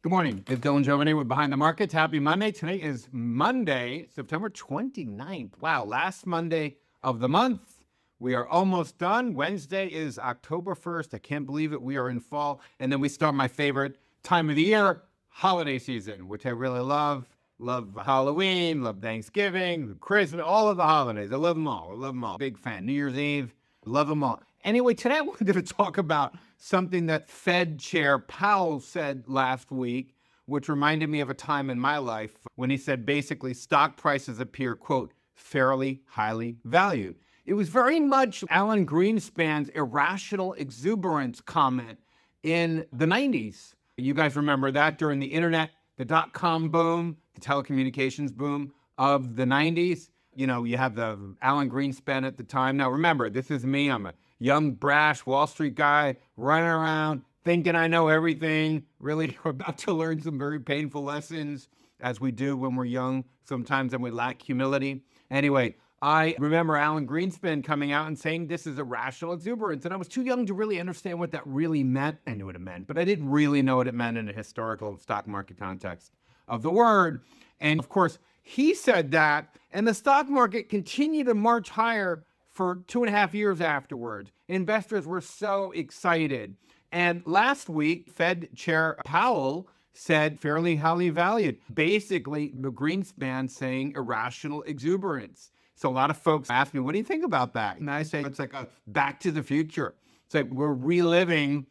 Good morning. It's Dylan Jovine with Behind the Markets. Happy Monday. Today is Monday, September 29th. Wow, last Monday of the month. We are almost done. Wednesday is October 1st. I can't believe it. We are in fall. And then we start my favorite time of the year, holiday season, which I really love. Love Halloween, love Thanksgiving, Christmas, all of the holidays. I love them all. I love them all. Big fan. New Year's Eve, love them all. Anyway, today I wanted to talk about something that Fed Chair Powell said last week, which reminded me of a time in my life when he said basically stock prices appear, quote, fairly highly valued. It was very much Alan Greenspan's irrational exuberance comment in the 90s. You guys remember that during the internet, the dot-com boom, the telecommunications boom of the 90s. You know, you have the Alan Greenspan at the time. Now, remember, this is me. I'm a young, brash Wall Street guy running around thinking I know everything. Really, we're about to learn some very painful lessons, as we do when we're young, sometimes, and we lack humility. Anyway, I remember Alan Greenspan coming out and saying this is irrational exuberance. And I was too young to really understand what that really meant. I knew what it meant, but I didn't really know what it meant in a historical stock market context of the word. And of course, he said that, and the stock market continued to march higher for 2.5 years afterwards. Investors were so excited. And last week, Fed Chair Powell said fairly highly valued. Basically, the Greenspan saying irrational exuberance. So a lot of folks ask me, what do you think about that? And I say, it's like a back to the future. It's like we're reliving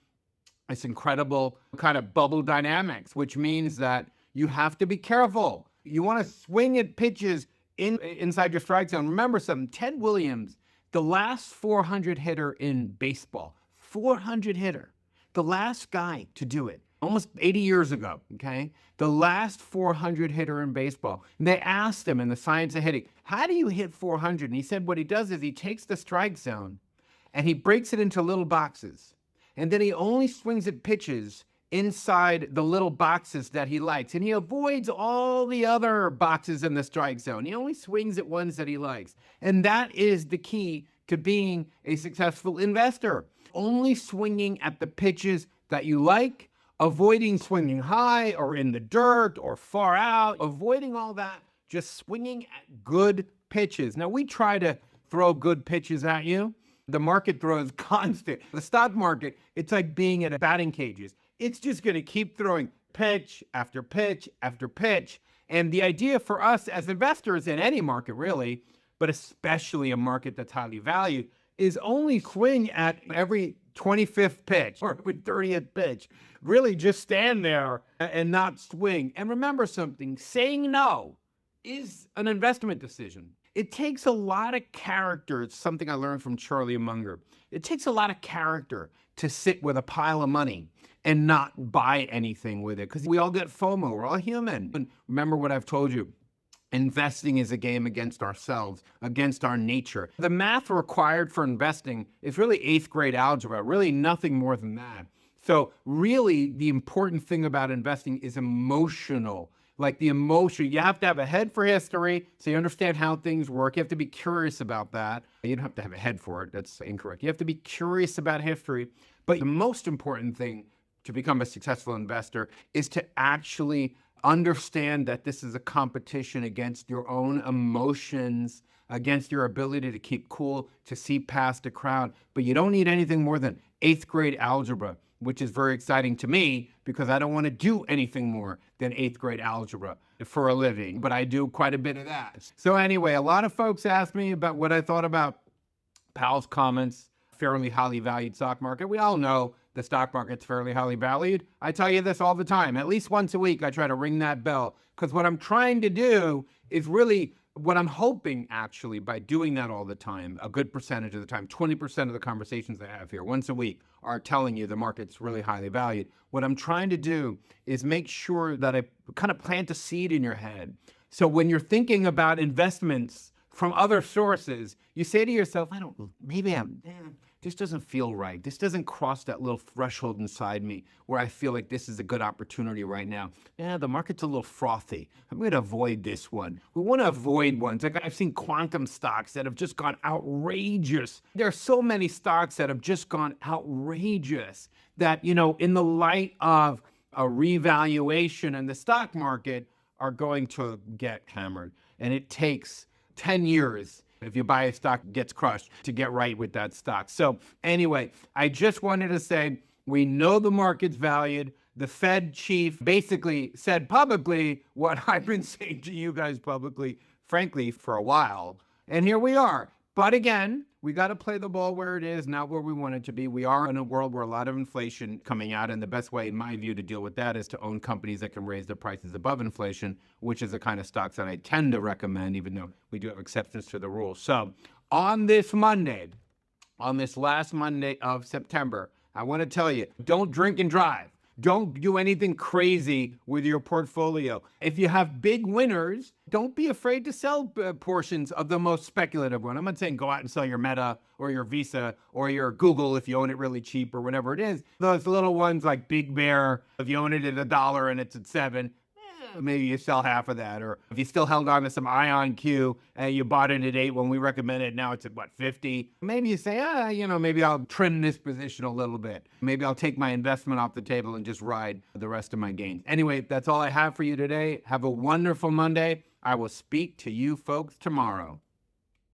this incredible kind of bubble dynamics, which means that you have to be careful. You want to swing at pitches inside your strike zone. Remember something, Ted Williams, the last 400 hitter in baseball, 400 hitter, the last guy to do it, almost 80 years ago, okay? The last 400 hitter in baseball. And they asked him in the science of hitting, how do you hit 400? And he said what he does is he takes the strike zone and he breaks it into little boxes. And then he only swings at pitches inside the little boxes that he likes. And he avoids all the other boxes in the strike zone. He only swings at ones that he likes. And that is the key to being a successful investor. Only swinging at the pitches that you like, avoiding swinging high or in the dirt or far out, avoiding all that, just swinging at good pitches. Now, we try to throw good pitches at you. The market throws constant. The stock market, it's like being at a batting cages. It's just going to keep throwing pitch after pitch after pitch. And the idea for us as investors in any market, really, but especially a market that's highly valued, is only swing at every 25th pitch or every 30th pitch. Really just stand there and not swing. And remember something, saying no is an investment decision. It takes a lot of character. It's something I learned from Charlie Munger. It takes a lot of character to sit with a pile of money and not buy anything with it, because we all get FOMO. We're all human. And remember what I've told you. Investing is a game against ourselves, against our nature. The math required for investing is really 8th grade algebra, really nothing more than that. So really the important thing about investing is emotional. Like the emotion, you have to have a head for history so you understand how things work. You have to be curious about that. You don't have to have a head for it. That's incorrect. You have to be curious about history. But the most important thing to become a successful investor is to actually understand that this is a competition against your own emotions, against your ability to keep cool, to see past a crowd. But you don't need anything more than 8th grade algebra, which is very exciting to me because I don't want to do anything more than 8th grade algebra for a living, but I do quite a bit of that. So anyway, a lot of folks asked me about what I thought about Powell's comments, fairly highly valued stock market. We all know the stock market's fairly highly valued. I tell you this all the time. At least once a week, I try to ring that bell, because what I'm trying to do is really what I'm hoping, actually, by doing that all the time, a good percentage of the time, 20% of the conversations I have here once a week are telling you the market's really highly valued. What I'm trying to do is make sure that I kind of plant a seed in your head. So when you're thinking about investments from other sources, you say to yourself, this doesn't feel right. This doesn't cross that little threshold inside me where I feel like this is a good opportunity right now. The market's a little frothy. I'm going to avoid this one. We want to avoid ones. Like I've seen quantum stocks that have just gone outrageous. There are so many stocks that have just gone outrageous that, in the light of a revaluation in the stock market are going to get hammered. And it takes 10 years if you buy a stock gets crushed to get right with that stock. So anyway, I just wanted to say, we know the market's valued. The Fed chief basically said publicly what I've been saying to you guys publicly, frankly, for a while. And here we are. But again, we got to play the ball where it is, not where we want it to be. We are in a world where a lot of inflation coming out, and the best way, in my view, to deal with that is to own companies that can raise their prices above inflation, which is the kind of stocks that I tend to recommend, even though we do have exceptions to the rule. So on this Monday, on this last Monday of September, I want to tell you, don't drink and drive. Don't do anything crazy with your portfolio. If you have big winners, don't be afraid to sell portions of the most speculative one. I'm not saying go out and sell your Meta or your Visa or your Google if you own it really cheap or whatever it is. Those little ones like Big Bear, if you own it at $1 and it's at $7, maybe you sell half of that. Or if you still held on to some IonQ and you bought it at 8 when we recommended, now it's at 50. Maybe you say, maybe I'll trim this position a little bit. Maybe I'll take my investment off the table and just ride the rest of my gains. Anyway, that's all I have for you today. Have a wonderful Monday. I will speak to you folks tomorrow.